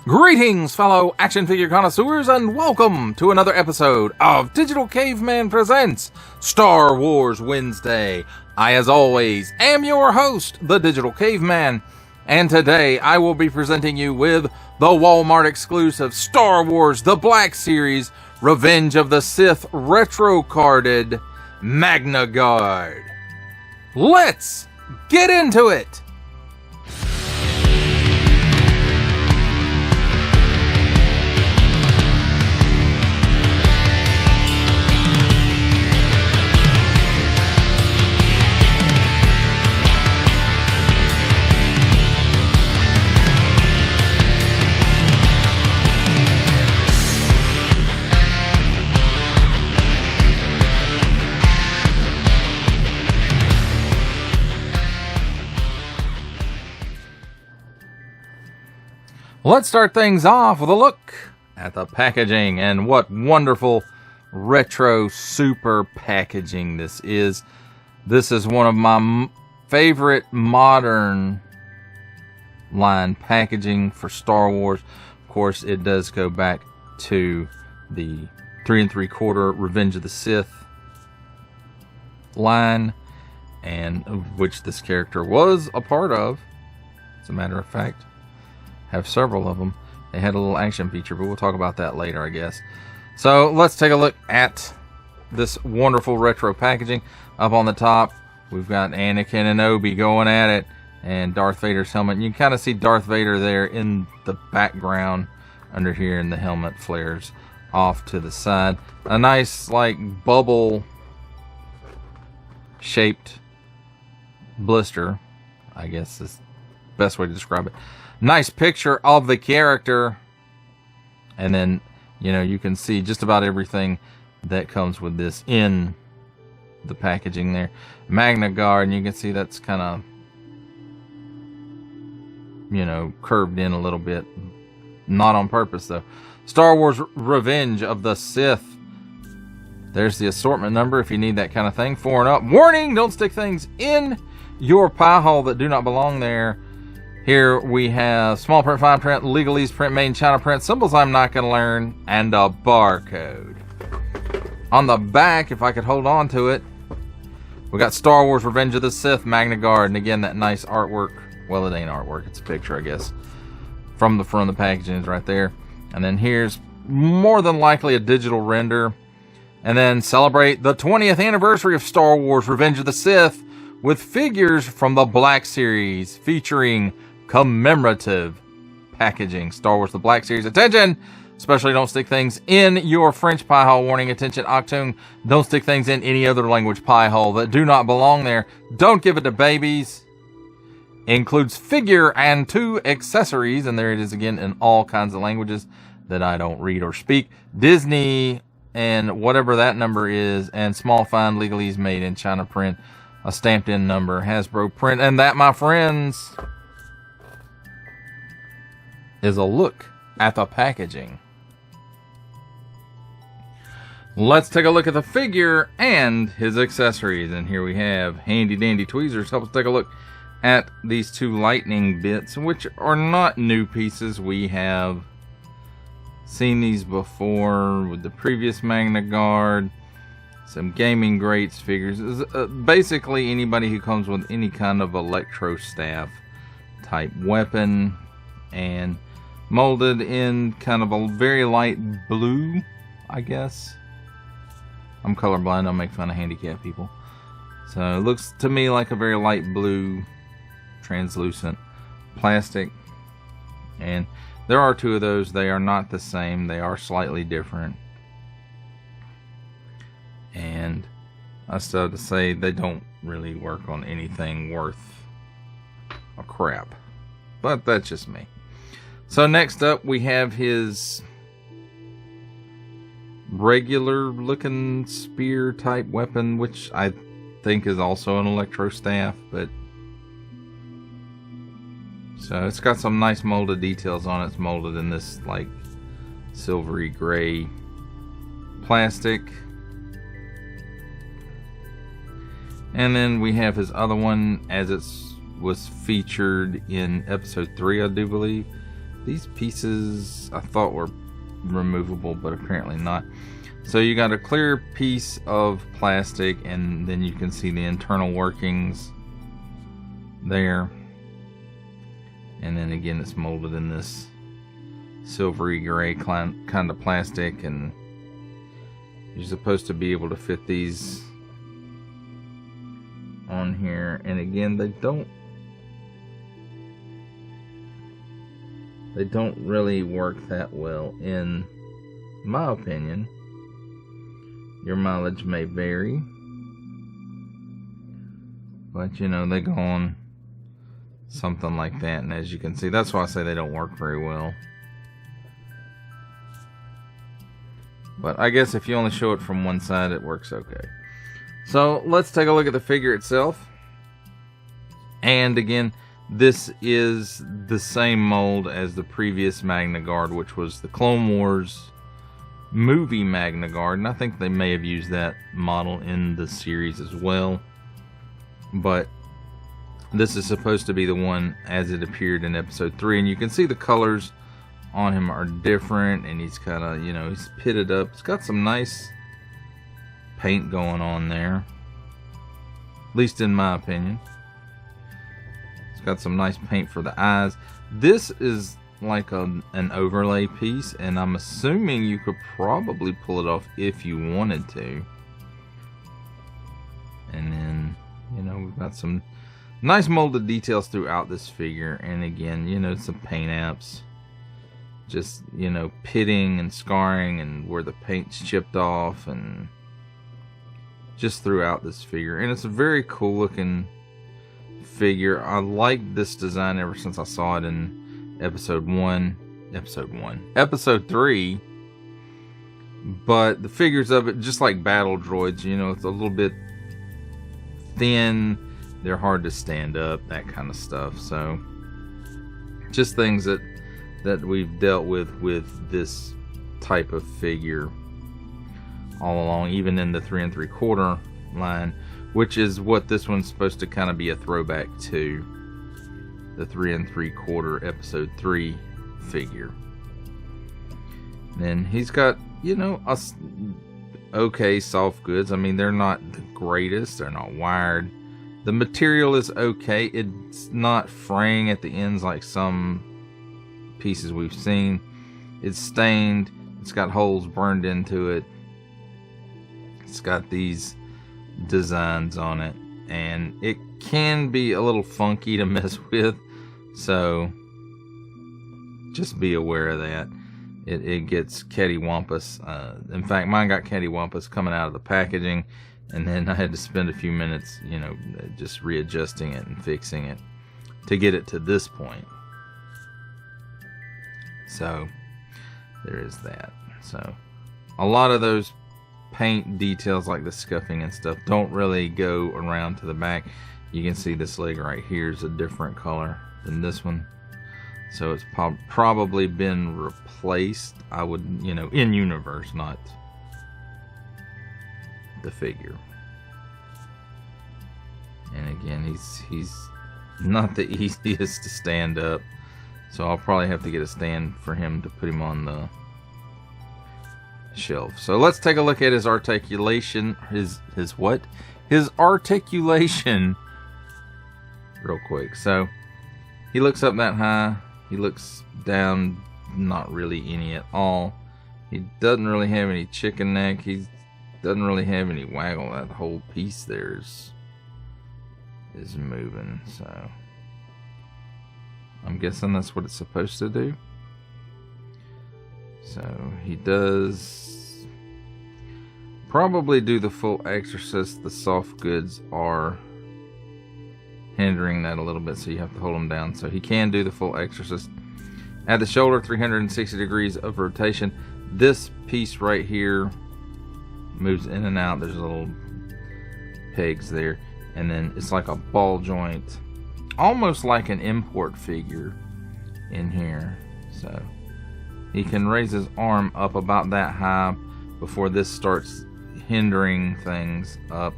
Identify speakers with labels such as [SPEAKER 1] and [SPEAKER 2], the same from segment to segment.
[SPEAKER 1] Greetings, fellow action figure connoisseurs, and welcome to another episode of Digital Caveman Presents Star Wars Wednesday. I, as always, am your host, the Digital Caveman, and today I will be presenting you with the Walmart exclusive Star Wars The Black Series Revenge of the Sith Retro Carded Magnaguard. Let's get into it! Let's start things off with a look at the packaging, and what wonderful retro super packaging this is. This is one of my favorite modern line packaging for Star Wars. Of course, it does go back to the 3 3/4 Revenge of the Sith line, and of which this character was a part of, as a matter of fact. Have several of them. They had a little action feature, but we'll talk about that later, I guess. So let's take a look at this wonderful retro packaging. Up on the top, we've got Anakin and Obi going at it, and Darth Vader's helmet. And you can kind of see Darth Vader there in the background under here, and the helmet flares off to the side. A nice, like, bubble shaped blister, I guess is the best way to describe it. Nice picture of the character, and then, you know, you can see just about everything that comes with this in the packaging there. Magnaguard, and you can see that's kind of, you know, curved in a little bit. Not on purpose, though. Star Wars Revenge of the Sith. There's the assortment number if you need that kind of thing. 4 and up. Warning! Don't stick things in your pie hole that do not belong there. Here we have small print, fine print, legalese print, made in China print, symbols I'm not going to learn, and a barcode. On the back, if I could hold on to it, we got Star Wars Revenge of the Sith Magnaguard, and again, that nice artwork. Well, it ain't artwork, it's a picture, I guess. From the front of the packaging is right there. And then here's more than likely a digital render. And then celebrate the 20th anniversary of Star Wars Revenge of the Sith with figures from the Black Series featuring commemorative packaging. Star Wars The Black Series. Attention! Especially don't stick things in your French pie hole. Warning, attention, Octoon. Don't stick things in any other language pie hole that do not belong there. Don't give it to babies. Includes figure and 2 accessories. And there it is again in all kinds of languages that I don't read or speak. Disney and whatever that number is. And small fine legalese made in China print. A stamped in number. Hasbro print. And that, my friends, is a look at the packaging. Let's take a look at the figure and his accessories. And here we have handy dandy tweezers. Help us take a look at these 2 lightning bits, which are not new pieces. We have seen these before with the previous Magnaguard. Some Gaming Greats figures. Basically anybody who comes with any kind of electro staff type weapon, and molded in kind of a very light blue, I guess. I'm colorblind, I'll make fun of handicapped people. So it looks to me like a very light blue, translucent plastic. And there are 2 of those. They are not the same. They are slightly different. And I still have to say they don't really work on anything worth a crap. But that's just me. So next up we have his regular looking spear type weapon, which I think is also an electro staff, but so it's got some nice molded details on it. It's molded in this like silvery gray plastic. And then we have his other one as it's was featured in episode 3, I do believe. These pieces I thought were removable, but apparently not. So you got a clear piece of plastic, and then you can see the internal workings there. And then again, it's molded in this silvery gray kind of plastic, and you're supposed to be able to fit these on here. And again, they don't really work that well, in my opinion. Your mileage may vary, but you know, they go on something like that, and as you can see, that's why I say they don't work very well. But I guess if you only show it from one side, it works okay. So let's take a look at the figure itself. And again, this is the same mold as the previous Magnaguard, which was the Clone Wars movie Magnaguard, and I think they may have used that model in the series as well. But this is supposed to be the one as it appeared in episode 3, and you can see the colors on him are different, and he's kind of, you know, he's pitted up. It's got some nice paint going on there, at least in my opinion. It's got some nice paint for the eyes. This is like an overlay piece, and I'm assuming you could probably pull it off if you wanted to. And then, you know, we've got some nice molded details throughout this figure, and again, you know, some paint apps, just, you know, pitting and scarring and where the paint's chipped off, and just throughout this figure. And it's a very cool looking figure. I like this design ever since I saw it in episode 3, but the figures of it, just like battle droids, you know, it's a little bit thin, they're hard to stand up, that kind of stuff. So just things that we've dealt with this type of figure all along, even in the 3 3/4 line, which is what this one's supposed to kind of be a throwback to, the 3 3/4 episode 3 figure. Then he's got, you know, okay soft goods. I mean, they're not the greatest, they're not wired. The material is okay. It's not fraying at the ends like some pieces we've seen. It's stained. It's got holes burned into it. It's got these designs on it, and it can be a little funky to mess with, so just be aware of that. It gets cattywampus. In fact, mine got cattywampus coming out of the packaging, and then I had to spend a few minutes, you know, just readjusting it and fixing it to get it to this point. So there is that. So a lot of those paint details, like the scuffing and stuff, don't really go around to the back. You can see this leg right here is a different color than this one, so it's probably been replaced, I would, you know, in universe, not the figure. And again, he's not the easiest to stand up, so I'll probably have to get a stand for him to put him on the shelf. So let's take a look at his articulation. His what? His articulation real quick. So he looks up that high. He looks down, not really any at all. He doesn't really have any chicken neck. He doesn't really have any waggle. That whole piece there is moving. So I'm guessing that's what it's supposed to do. So he does probably do the full exorcist. The soft goods are hindering that a little bit, so you have to hold them down. So he can do the full exorcist. At the shoulder, 360 degrees of rotation. This piece right here moves in and out. There's little pegs there, and then it's like a ball joint, almost like an import figure in here. So he can raise his arm up about that high before this starts hindering things up.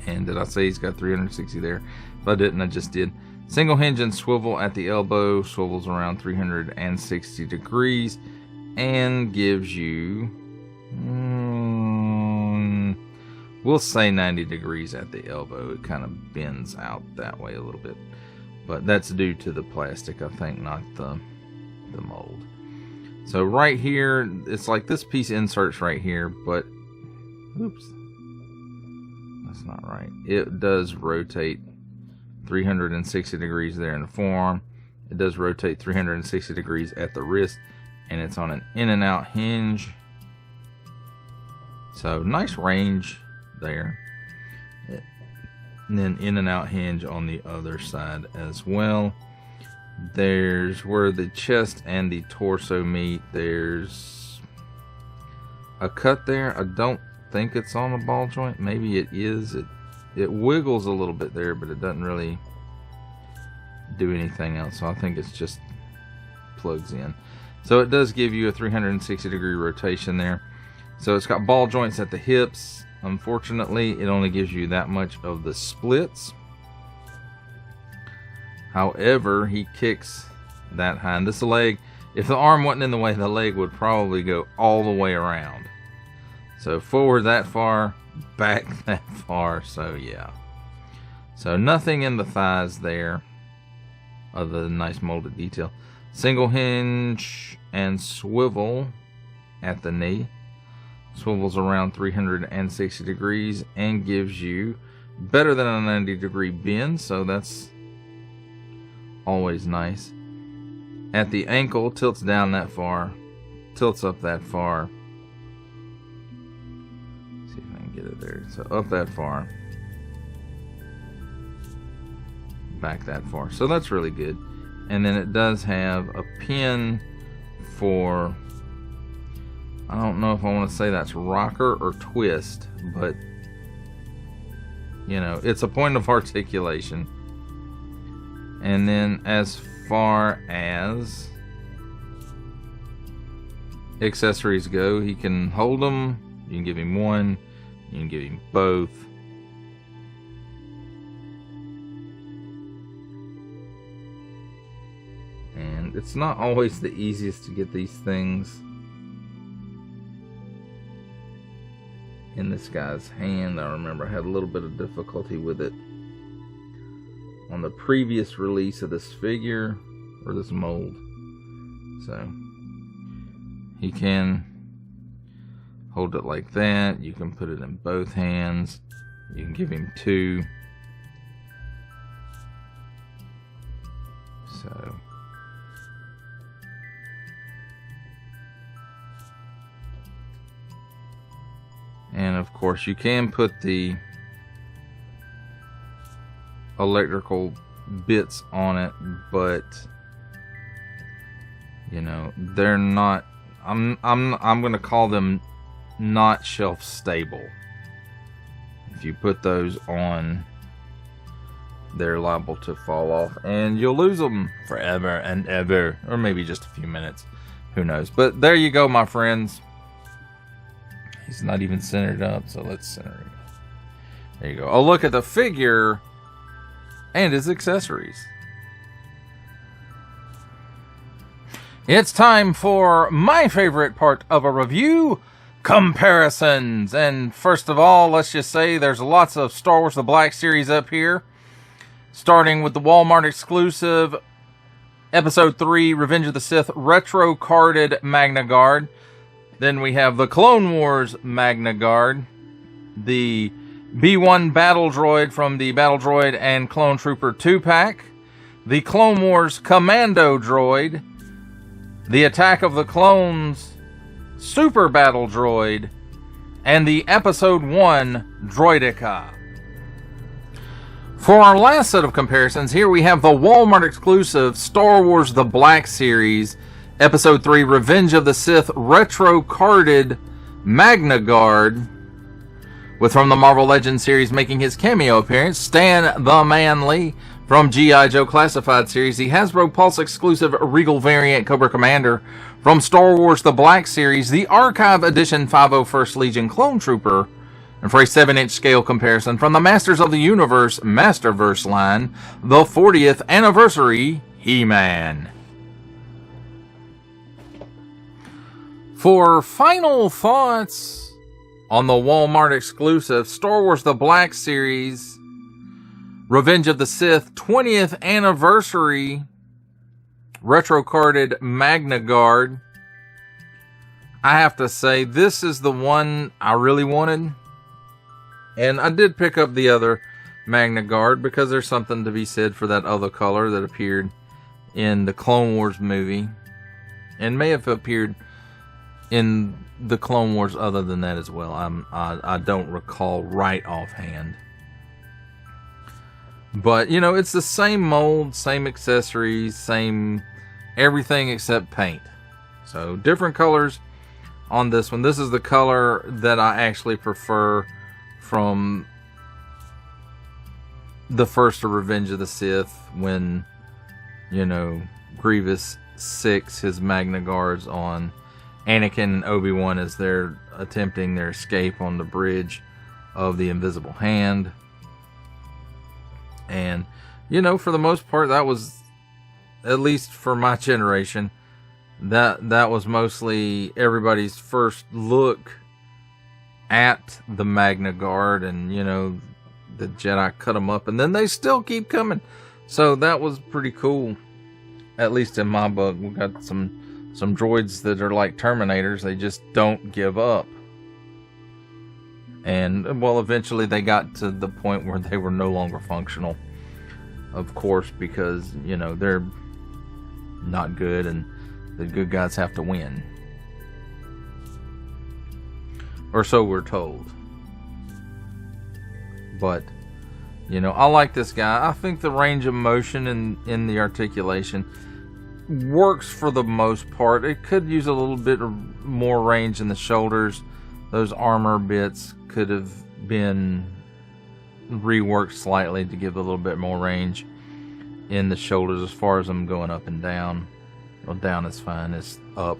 [SPEAKER 1] And did I say he's got 360 there? If I didn't, I just did. Single hinge and swivel at the elbow. Swivels around 360 degrees and gives you, we'll say 90 degrees at the elbow. It kind of bends out that way a little bit. But that's due to the plastic, I think, not the mold. So right here, it's like this piece inserts right here, but, oops, that's not right. It does rotate 360 degrees there in the forearm. It does rotate 360 degrees at the wrist, and it's on an in and out hinge. So nice range there. And then in and out hinge on the other side as well. There's where the chest and the torso meet. There's a cut there. I don't think it's on the ball joint. Maybe it is. It wiggles a little bit there, but it doesn't really do anything else. So I think it's just plugs in. So it does give you a 360 degree rotation there. So it's got ball joints at the hips. Unfortunately, it only gives you that much of the splits. However, he kicks that high. And this leg, if the arm wasn't in the way, the leg would probably go all the way around. So forward that far, back that far. So yeah. So nothing in the thighs there other than nice molded detail. Single hinge and swivel at the knee. Swivels around 360 degrees and gives you better than a 90 degree bend. So that's always nice. At the ankle, tilts down that far, tilts up that far. Let's see if I can get it there. So up that far, back that far. So that's really good. And then it does have a pin for, I don't know if I want to say that's rocker or twist, but you know, it's a point of articulation. And then as far as accessories go, he can hold them. You can give him one. You can give him both. And it's not always the easiest to get these things in this guy's hand. I remember I had a little bit of difficulty with it on the previous release of this figure, or this mold. So he can hold it like that. You can put it in both hands. You can give him two. So and of course you can put the electrical bits on it, but you know, they're not, I'm going to call them not shelf stable. If you put those on, they're liable to fall off and you'll lose them forever and ever, or maybe just a few minutes, who knows. But there you go, my friends. He's not even centered up, so let's center him. There you go. Oh, look at the figure and his accessories. It's time for my favorite part of a review, comparisons. And first of all, let's just say there's lots of Star Wars The Black Series up here. Starting with the Walmart exclusive Episode 3 Revenge of the Sith Retro Carded Magnaguard. Then we have the Clone Wars Magnaguard. The B1 Battle Droid from the Battle Droid and Clone Trooper 2-pack. The Clone Wars Commando Droid. The Attack of the Clones Super Battle Droid. And the Episode 1 Droideka. For our last set of comparisons, here we have the Walmart exclusive Star Wars The Black Series Episode 3 Revenge of the Sith Retro Carded Magnaguard, with from the Marvel Legends series making his cameo appearance, Stan the Man Lee. From G.I. Joe Classified series, the Hasbro Pulse exclusive Regal variant Cobra Commander. From Star Wars The Black Series, the Archive Edition 501st Legion Clone Trooper And for a 7-inch scale comparison from the Masters of the Universe Masterverse line, the 40th Anniversary He-Man. For final thoughts on the Walmart exclusive Star Wars The Black Series Revenge of the Sith 20th Anniversary Retro Carded Magnaguard, I have to say this is the one I really wanted. And I did pick up the other Magnaguard because there's something to be said for that other color that appeared in the Clone Wars movie. And may have appeared in the Clone Wars other than that as well. I don't recall right offhand. But, you know, it's the same mold, same accessories, same everything except paint. So, different colors on this one. This is the color that I actually prefer from the first of Revenge of the Sith, when, you know, Grievous sicks his Magnaguards on Anakin and Obi-Wan as they're attempting their escape on the bridge of the Invisible Hand. And, you know, for the most part, that was, at least for my generation, that was mostly everybody's first look at the Magnaguard. And, you know, the Jedi cut them up, and then they still keep coming. So that was pretty cool, at least in my book. We got some droids that are like Terminators. They just don't give up. And, well, eventually they got to the point where they were no longer functional. Of course, because, you know, they're not good and the good guys have to win. Or so we're told. But, you know, I like this guy. I think the range of motion in the articulation works for the most part. It could use a little bit more range in the shoulders. Those armor bits could have been reworked slightly to give a little bit more range in the shoulders as far as them going up and down. Well, down is fine. It's up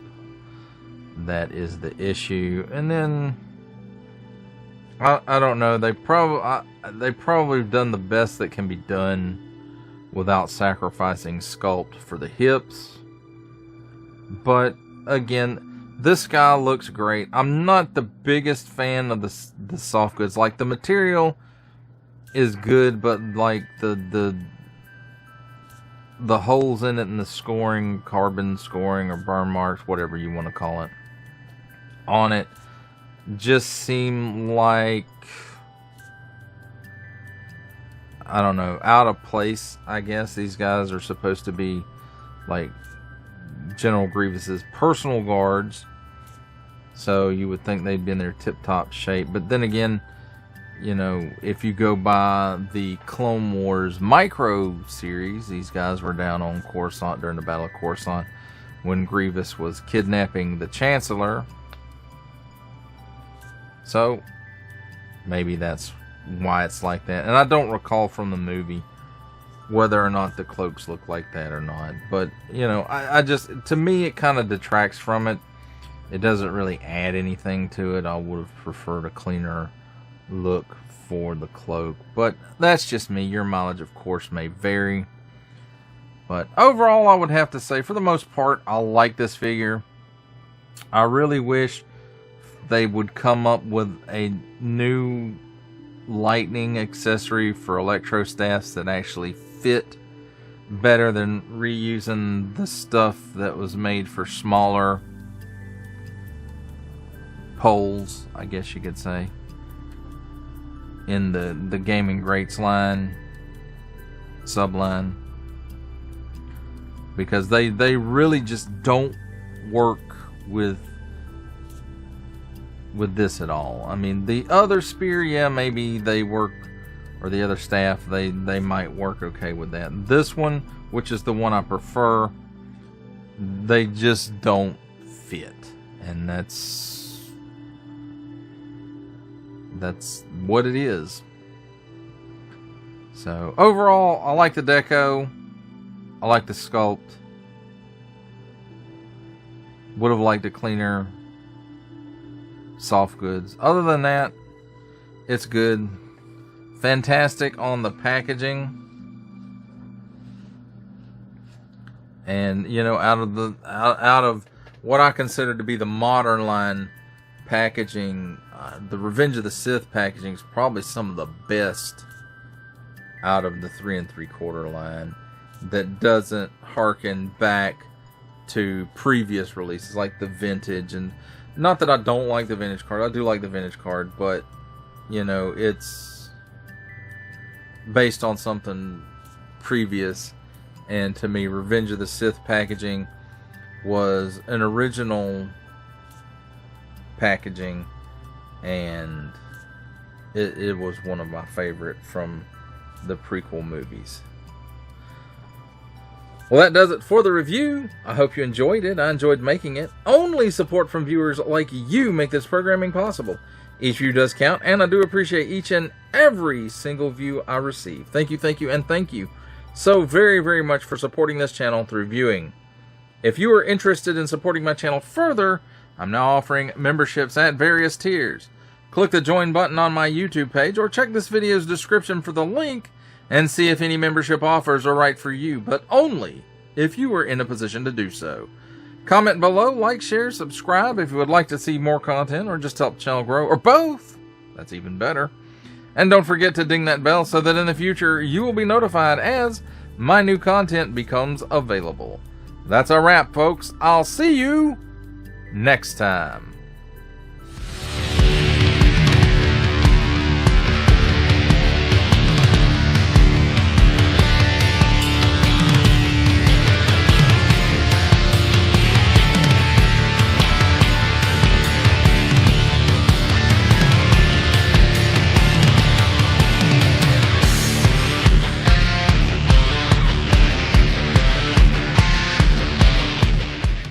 [SPEAKER 1] that is the issue. And then I don't know. They probably have done the best that can be done without sacrificing sculpt for the hips. But again, this guy looks great. I'm not the biggest fan of the soft goods. Like, the material is good, but like the holes in it and the scoring, carbon scoring or burn marks, whatever you want to call it, on it just seem like, I don't know, out of place. I guess these guys are supposed to be like General Grievous's personal guards, so you would think they'd be in their tip-top shape. But then again, you know, if you go by the Clone Wars Micro series, these guys were down on Coruscant during the Battle of Coruscant when Grievous was kidnapping the Chancellor. So maybe that's why it's like that. And I don't recall from the movie whether or not the cloaks look like that or not. But, you know, I just, to me, it kind of detracts from it. It doesn't really add anything to it. I would have preferred a cleaner look for the cloak. But that's just me. Your mileage, of course, may vary. But overall, I would have to say, for the most part, I like this figure. I really wish they would come up with a new lightning accessory for electro staffs that actually fit better than reusing the stuff that was made for smaller poles, I guess you could say, in the Gaming Greats line, subline, because they really just don't work with this at all. I mean, the other spear, yeah, maybe they work, or the other staff, they might work okay with that. This one, which is the one I prefer, they just don't fit, and that's what it is. So overall, I like the deco. I like the sculpt. Would have liked a cleaner soft goods. Other than that, It's good. Fantastic on the packaging. And, you know, out of what I consider to be the modern line packaging, the Revenge of the Sith packaging is probably some of the best out of the 3 3/4 line that doesn't harken back to previous releases like the vintage. And not that I don't like the vintage card, I do like the vintage card, but you know, it's based on something previous. And to me, Revenge of the Sith packaging was an original packaging, and it was one of my favorite from the prequel movies. Well, that does it for the review. I hope you enjoyed it. I enjoyed making it. Only support from viewers like you make this programming possible. Each view does count, and I do appreciate each and every single view I receive. Thank you, and thank you so very, very much for supporting this channel through viewing. If you are interested in supporting my channel further, I'm now offering memberships at various tiers. Click the join button on my YouTube page, or check this video's description for the link and see if any membership offers are right for you, but only if you are in a position to do so. Comment below, like, share, subscribe if you would like to see more content or just help the channel grow, or both. That's even better. And don't forget to ding that bell so that in the future you will be notified as my new content becomes available. That's a wrap, folks. I'll see you next time.